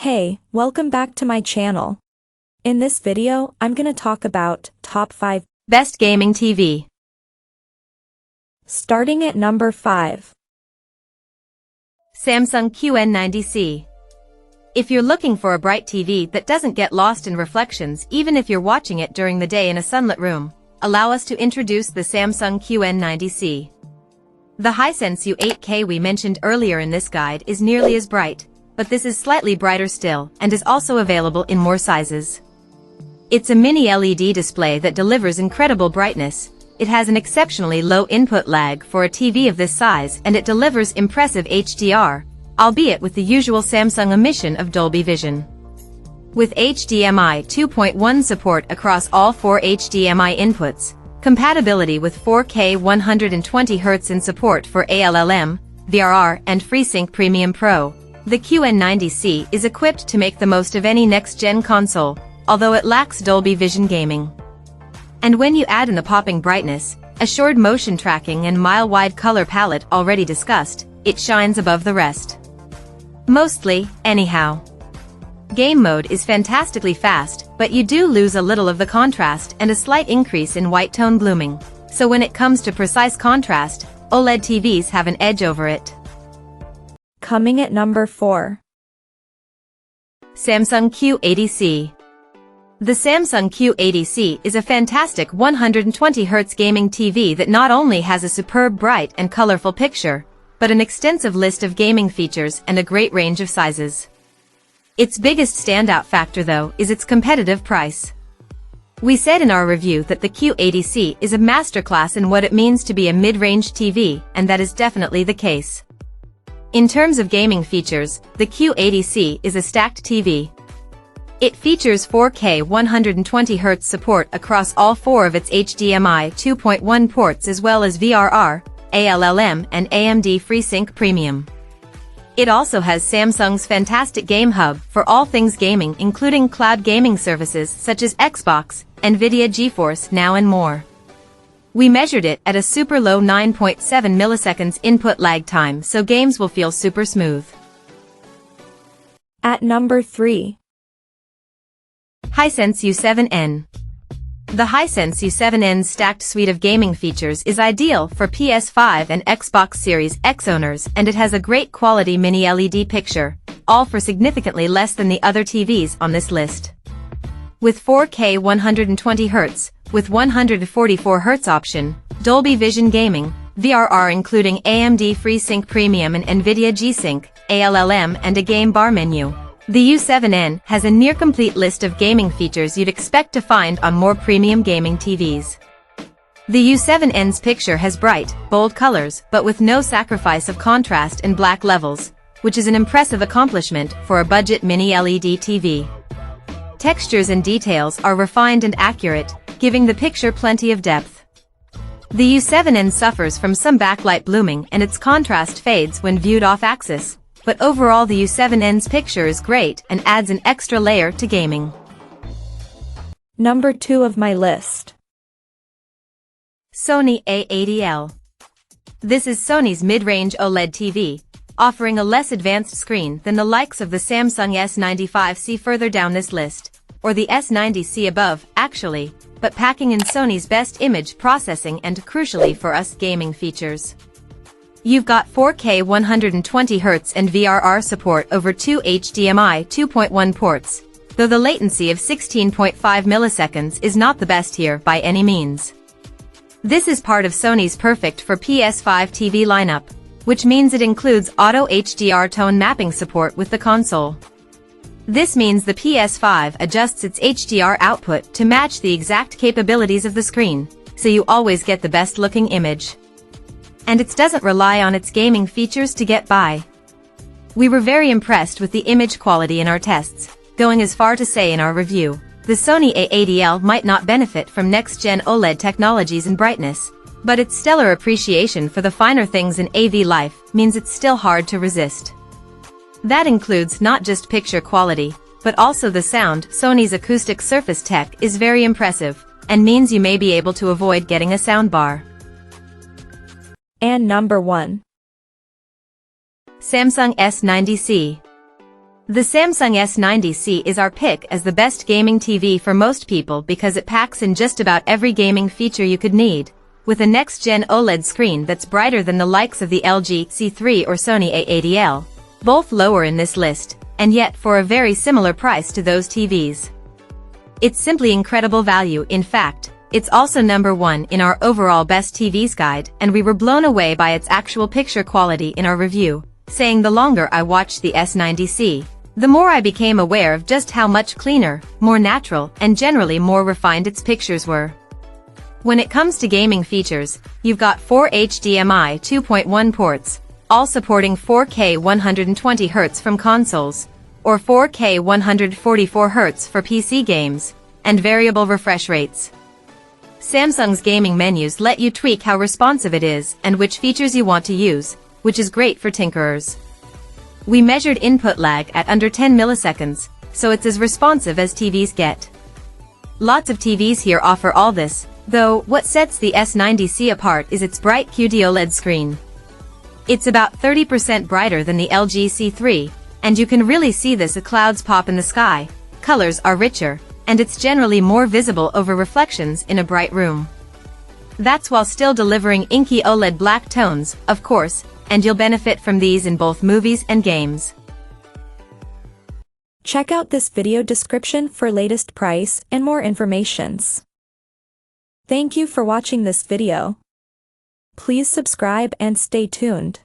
Hey, welcome back to my channel. In this video, I'm gonna talk about top 5 best gaming TV. Starting at number 5. Samsung QN90C. If you're looking for a bright TV that doesn't get lost in reflections even if you're watching it during the day in a sunlit room, allow us to introduce the Samsung QN90C. The Hisense U8K we mentioned earlier in this guide is nearly as bright, but this is slightly brighter still and is also available in more sizes. It's a mini LED display that delivers incredible brightness. It has an exceptionally low input lag for a TV of this size and it delivers impressive HDR, albeit with the usual Samsung omission of Dolby Vision. With HDMI 2.1 support across all 4 HDMI inputs, compatibility with 4K 120Hz and support for ALLM, VRR and FreeSync Premium Pro, the QN90C is equipped to make the most of any next-gen console, although it lacks Dolby Vision gaming. And when you add in the popping brightness, assured motion tracking and mile-wide color palette already discussed, it shines above the rest. Mostly, anyhow. Game mode is fantastically fast, but you do lose a little of the contrast and a slight increase in white tone blooming, so when it comes to precise contrast, OLED TVs have an edge over it. Coming at number 4. Samsung Q80C. The Samsung Q80C is a fantastic 120Hz gaming TV that not only has a superb bright and colorful picture, but an extensive list of gaming features and a great range of sizes. Its biggest standout factor though is its competitive price. We said in our review that the Q80C is a masterclass in what it means to be a mid-range TV, and that is definitely the case. In terms of gaming features, the Q80C is a stacked TV. It features 4K 120Hz support across all 4 of its HDMI 2.1 ports as well as VRR, ALLM and AMD FreeSync Premium. It also has Samsung's fantastic Game Hub for all things gaming, including cloud gaming services such as Xbox, Nvidia GeForce Now and more. We measured it at a super low 9.7 milliseconds input lag time, so games will feel super smooth. At number 3. Hisense U7N. The Hisense U7N's stacked suite of gaming features is ideal for PS5 and Xbox Series X owners, and it has a great quality mini LED picture, all for significantly less than the other TVs on this list. With 4K 120Hz, with 144Hz option, Dolby Vision gaming, VRR including AMD FreeSync Premium and Nvidia G-Sync, ALLM and a game bar menu, the U7N has a near-complete list of gaming features you'd expect to find on more premium gaming TVs. The U7N's picture has bright, bold colors but with no sacrifice of contrast and black levels, which is an impressive accomplishment for a budget mini LED TV. Textures and details are refined and accurate, giving the picture plenty of depth. The U7N suffers from some backlight blooming and its contrast fades when viewed off-axis, but overall the U7N's picture is great and adds an extra layer to gaming. Number 2 of my list. Sony A8L. This is Sony's mid-range OLED TV, offering a less advanced screen than the likes of the Samsung S95C further down this list, or the S90C above, actually, but packing in Sony's best image processing and, crucially for us, gaming features. You've got 4K 120Hz and VRR support over 2 HDMI 2.1 ports, though the latency of 16.5 milliseconds is not the best here by any means. This is part of Sony's perfect for PS5 TV lineup, which means it includes auto HDR tone mapping support with the console. This means the PS5 adjusts its HDR output to match the exact capabilities of the screen, so you always get the best looking image. And it doesn't rely on its gaming features to get by. We were very impressed with the image quality in our tests, going as far to say in our review, the Sony A8L might not benefit from next-gen OLED technologies and brightness, but its stellar appreciation for the finer things in AV life means it's still hard to resist. That includes not just picture quality, but also the sound. Sony's acoustic surface tech is very impressive, and means you may be able to avoid getting a soundbar. And number 1. Samsung S90C. The Samsung S90C is our pick as the best gaming TV for most people because it packs in just about every gaming feature you could need, with a next-gen OLED screen that's brighter than the likes of the LG C3 or Sony A8L, both lower in this list, and yet for a very similar price to those TVs. It's simply incredible value. In fact, it's also number 1 in our overall best TVs guide, and we were blown away by its actual picture quality in our review, saying the longer I watched the S90C, the more I became aware of just how much cleaner, more natural, and generally more refined its pictures were. When it comes to gaming features, you've got 4 HDMI 2.1 ports, all supporting 4K 120Hz from consoles, or 4K 144Hz for PC games, and variable refresh rates. Samsung's gaming menus let you tweak how responsive it is and which features you want to use, which is great for tinkerers. We measured input lag at under 10 milliseconds, so it's as responsive as TVs get. Lots of TVs here offer all this, though what sets the S90C apart is its bright QD-OLED screen. It's about 30% brighter than the LG C3, and you can really see this as clouds pop in the sky, colors are richer, and it's generally more visible over reflections in a bright room. That's while still delivering inky OLED black tones, of course, and you'll benefit from these in both movies and games. Check out this video description for latest price and more informations. Thank you for watching this video. Please subscribe and stay tuned.